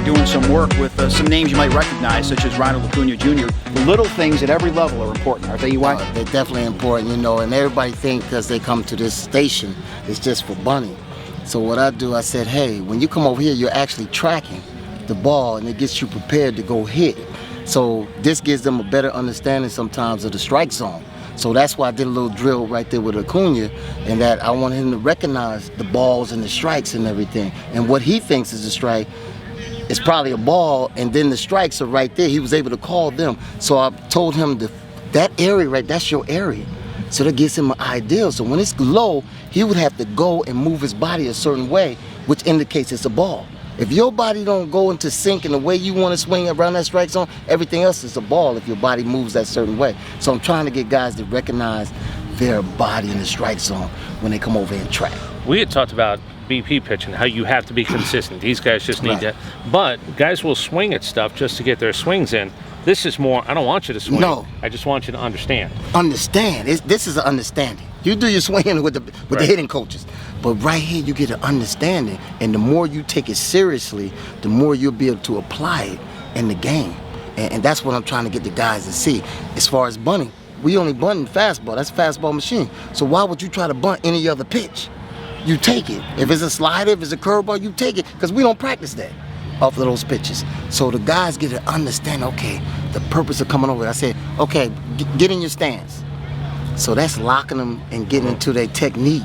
here doing some work with some names you might recognize, such as Ronald Acuna Jr. The little things at every level are important, aren't they, EY? They're definitely important, you know, and everybody thinks because they come to this station, it's just for bunting. So what I do, I said, hey, when you come over here, you're actually tracking the ball, and it gets you prepared to go hit. So this gives them a better understanding sometimes of the strike zone. So that's why I did a little drill right there with Acuna, and that I want him to recognize the balls and the strikes and everything. And what he thinks is a strike is probably a ball, and then the strikes are right there. He was able to call them. So I told him that area right, that's your area. So that gives him an idea. So when it's low, he would have to go and move his body a certain way, which indicates it's a ball. If your body don't go into sync in the way you want to swing around that strike zone, everything else is a ball if your body moves that certain way. So I'm trying to get guys to recognize their body in the strike zone when they come over and track. We had talked about BP pitching, how you have to be consistent. These guys just need to, but guys will swing at stuff just to get their swings in. This is more, I don't want you to swing. No. I just want you to understand. Understand. This is an understanding. You do your swinging with the hitting coaches. But right here, you get an understanding. And the more you take it seriously, the more you'll be able to apply it in the game. And that's what I'm trying to get the guys to see. As far as bunting, we only bunt in fastball. That's a fastball machine. So why would you try to bunt any other pitch? You take it. If it's a slider, if it's a curveball, you take it. Because we don't practice that off of those pitches. So the guys get to understand, okay, the purpose of coming over. I said, okay, get in your stance. So that's locking them and getting into their technique,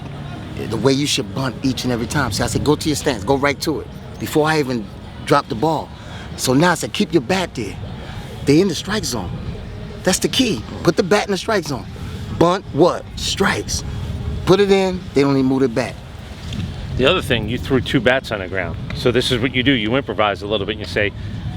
the way you should bunt each and every time. So I said, go to your stance, go right to it, before I even drop the ball. So now I said, keep your bat there. They in the strike zone. That's the key. Put the bat in the strike zone. Bunt what? Strikes. Put it in, they don't even move it back. The other thing, you threw 2 bats on the ground. So this is what you do. You improvise a little bit and you say,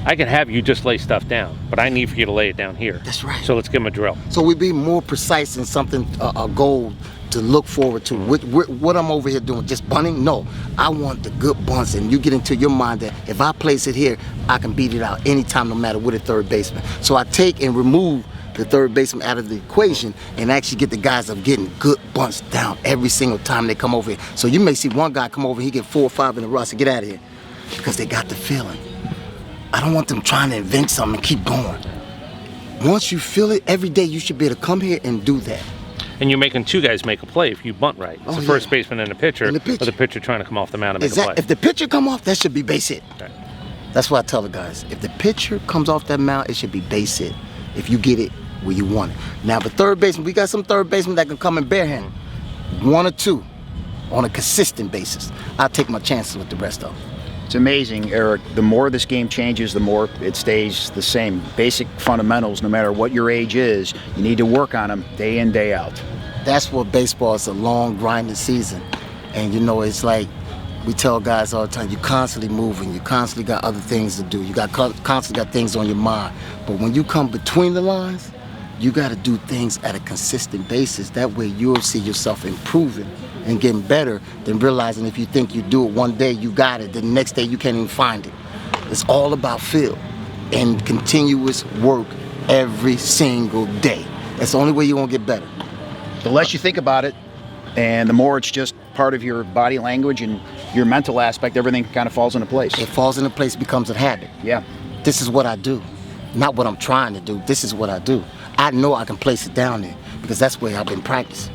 I can have you just lay stuff down, but I need for you to lay it down here. That's right. So let's give them a drill. So we be more precise in something, a goal to look forward to. What I'm over here doing, just bunting? No, I want the good bunts, and you get into your mind that if I place it here, I can beat it out anytime, no matter what, a third baseman. So I take and remove the third baseman out of the equation and actually get the guys of getting good bunts down every single time they come over here. So you may see one guy come over, he get 4 or 5 in a row, so get out of here, because they got the feeling. I don't want them trying to invent something and keep going. Once you feel it every day, you should be able to come here and do that. And you're making 2 guys make a play if you bunt right. It's the first baseman and the pitcher, or the pitcher trying to come off the mound and make a play. If the pitcher come off, that should be base hit. Right. That's what I tell the guys. If the pitcher comes off that mound, it should be base hit. If you get it where you want it. Now, the third baseman, we got some third basemen that can come in barehanded. 1 or 2 on a consistent basis. I'll take my chances with the rest of them. It's amazing, Eric. The more this game changes, the more it stays the same. Basic fundamentals, no matter what your age is, you need to work on them day in, day out. That's what baseball is, a long, grinding season. And you know, it's like we tell guys all the time, you're constantly moving, you constantly got other things to do, you constantly got things on your mind. But when you come between the lines, you got to do things at a consistent basis. That way you'll see yourself improving and getting better than realizing if you think you do it one day, you got it, the next day you can't even find it. It's all about feel and continuous work every single day. That's the only way you're going to get better. The less you think about it, and the more it's just part of your body language and your mental aspect, everything kind of falls into place. It falls into place, becomes a habit. Yeah. This is what I do, not what I'm trying to do. This is what I do. I know I can place it down there because that's where I've been practicing.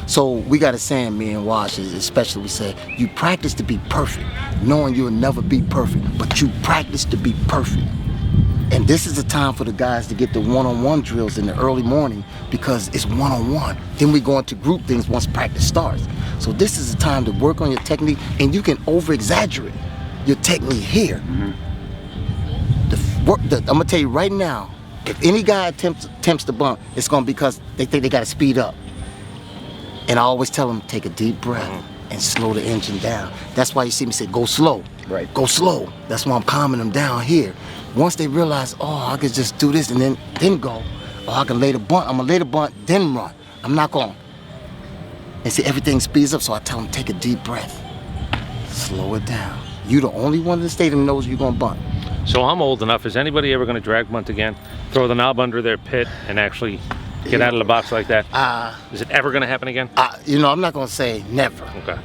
So we got a saying, me and Wash, especially, we say, you practice to be perfect, knowing you'll never be perfect, but you practice to be perfect. And this is the time for the guys to get the one-on-one drills in the early morning because it's one-on-one. Then we go into group things once practice starts. So this is the time to work on your technique, and you can over-exaggerate your technique here. Mm-hmm. I'm gonna tell you right now, if any guy attempts to bunt, it's gonna be because they think they gotta speed up. And I always tell them, take a deep breath and slow the engine down. That's why you see me say, go slow. Right. Go slow. That's why I'm calming them down here. Once they realize, oh, I can just do this and then go. Or I can lay the bunt. I'm gonna lay the bunt, then run. I'm not going. And see, everything speeds up, so I tell them, take a deep breath. Slow it down. You're the only one in the stadium knows you're gonna bunt. So I'm old enough. Is anybody ever gonna drag bunt again? Throw the knob under their pit and actually get out of the box like that? Is it ever gonna happen again? You know, I'm not gonna say never. Okay.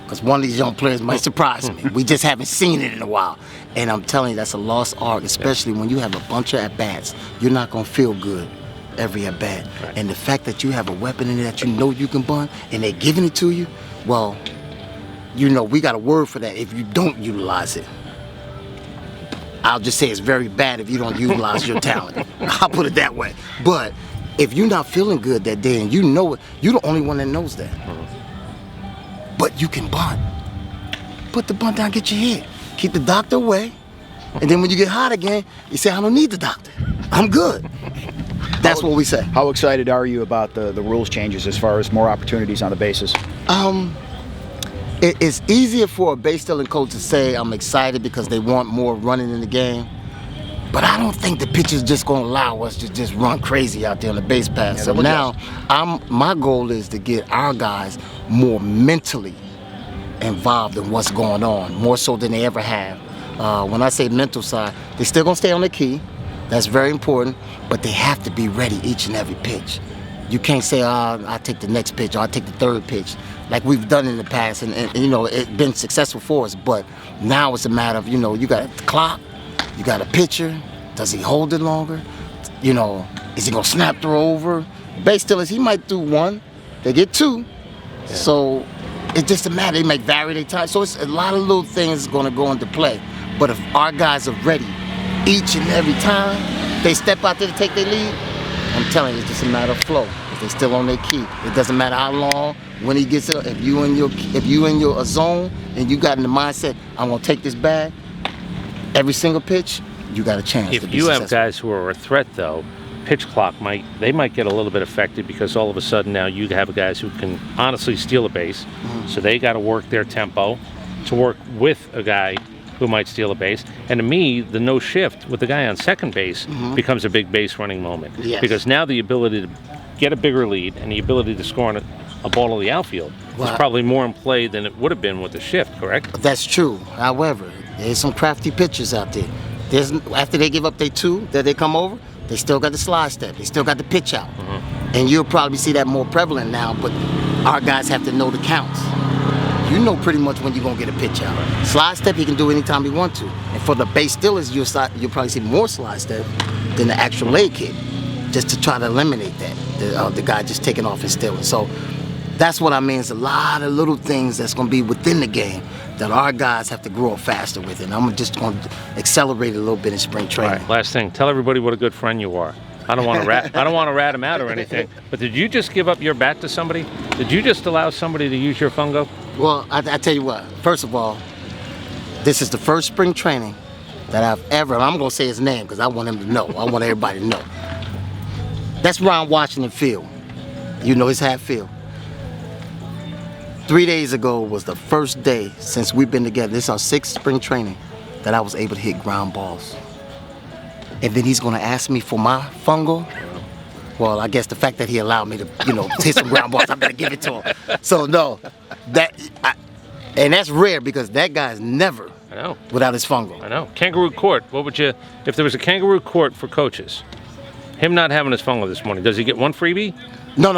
because one of these young players might surprise me. We just haven't seen it in a while. And I'm telling you, that's a lost art, especially when you have a bunch of at-bats. You're not going to feel good every at-bat. Right. And the fact that you have a weapon in there that you know you can bunt, and they're giving it to you, well, you know, we got a word for that if you don't utilize it. I'll just say it's very bad if you don't utilize your talent. I'll put it that way. But if you're not feeling good that day and you know it, you're the only one that knows that. But you can bunt. Put the bunt down, get your hit. Keep the doctor away. And then when you get hot again, you say, I don't need the doctor. I'm good. That's what we say. How excited are you about the rules changes as far as more opportunities on the bases? It's easier for a base stealing coach to say I'm excited because they want more running in the game. But I don't think the pitcher's just going to allow us to just run crazy out there on the base pass. So now, my goal is to get our guys more mentally involved in what's going on, more so than they ever have. When I say mental side, they're still going to stay on the key. That's very important. But they have to be ready each and every pitch. You can't say, I'll take the next pitch or I'll take the third pitch, like we've done in the past. And you know, it's been successful for us. But now it's a matter of, you know, you got a clock. You got a pitcher. Does he hold it longer? You know, is he gonna snap throw over? Base stealers, he might do one. They get two. Yeah. So it's just a matter. They might vary their time. So it's a lot of little things gonna go into play. But if our guys are ready each and every time they step out there to take their lead, I'm telling you, it's just a matter of flow. If they're still on their key, it doesn't matter how long. When he gets up, if you in your zone and you got in the mindset, I'm gonna take this bag. Every single pitch, you got a chance. If you have guys who are a threat, though, pitch clock might get a little bit affected because all of a sudden now you have guys who can honestly steal a base. Mm-hmm. So they got to work their tempo to work with a guy who might steal a base. And to me, the no shift with the guy on second base becomes a big base running moment. Yes. Because now the ability to get a bigger lead and the ability to score on a ball to the outfield is probably more in play than it would have been with the shift, correct? That's true. However, there's some crafty pitchers out there. After they give up their two, that they come over, they still got the slide step. They still got the pitch out. And you'll probably see that more prevalent now, but our guys have to know the counts. You know pretty much when you're going to get a pitch out. Slide step, he can do anytime he wants to. And for the base stealers, you'll probably see more slide step than the actual leg kick, just to try to eliminate that, the guy just taking off and stealing. So that's what I mean. It's a lot of little things that's going to be within the game that our guys have to grow up faster with. And I'm just going to accelerate a little bit in spring training. All right, last thing. Tell everybody what a good friend you are. I don't want to rat him out or anything. But did you just give up your bat to somebody? Did you just allow somebody to use your fungo? Well, I tell you what. First of all, this is the first spring training that I've ever, and I'm going to say his name because I want him to know. I want everybody to know. That's Ron Washington Field. You know his half field. 3 days ago was the first day since we've been together. This is our 6th spring training that I was able to hit ground balls. And then he's going to ask me for my fungo. Well, I guess the fact that he allowed me to, hit some ground balls, I better give it to him. So no, and that's rare because that guy's never without his fungo. I know. Kangaroo court. What would you, if there was a kangaroo court for coaches? Him not having his fungo this morning, does he get one freebie? No,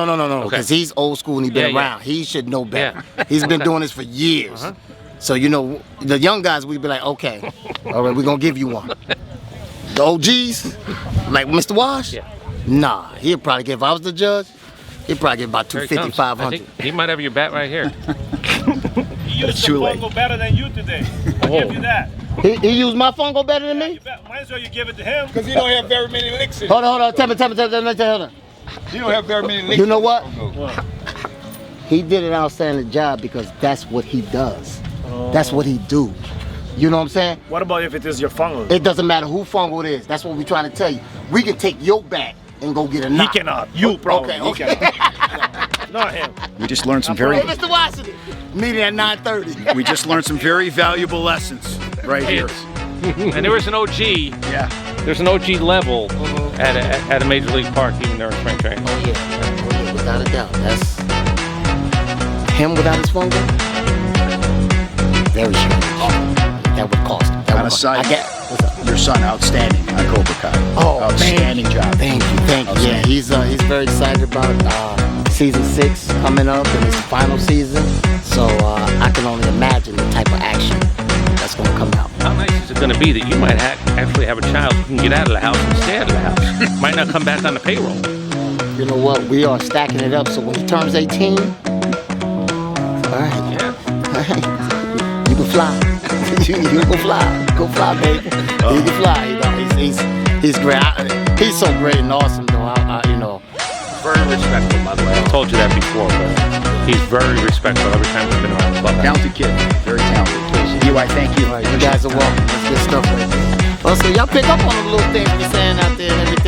because he's old school and he's been around. He should know better. Yeah. He's been doing this for years. So, the young guys, we'd be like, okay, all right, we're going to give you one. The OGs, like Mr. Wash, nah, he'll probably get, if I was the judge, he'd probably get about 250, 500. He might have your bat right here. He used the fungo better than you today. I'll give you that. He used my fungo better than me? Might as well you give it to him. Because he don't have very many licks in it. Hold on. Tell me. Hold on. He don't have very many licks. You know what? He did an outstanding job because that's what he does. That's what he do. You know what I'm saying? What about if it is your fungo? It doesn't matter who fungo it is. That's what we're trying to tell you. We can take your bat and go get a knock. He cannot. You probably. Okay. Not him. We just learned some very... Hey, Mr. Washington. Meeting at 9:30. We just learned some very valuable lessons right here. And there was an OG. Yeah. There's an OG level at a major league park even during spring training. Oh yeah, without a doubt. That's him without his fungo. Very sure. That would cost him. On a side, your son, outstanding on Cobra Kai. Oh, outstanding job. Thank you. Yeah, he's very excited about season 6 coming up, and it's the final season. So I can only imagine the type of action that's going to come out. How nice is it going to be that you might actually have a child who can get out of the house and stay out of the house? Might not come back on the payroll. You know what? We are stacking it up. So when he turns 18, all right, Yeah. you can fly. you can fly. Go fly, baby. You can fly. You know, he's great. He's so great and awesome, though. You know. Very respectful, by the way. I've told you that before, but he's very respectful every time we've been around the club. Talented kid, very talented. I thank you. All right, you guys are welcome. That's good stuff right there. Also, y'all pick up on the little things we're saying out there and everything.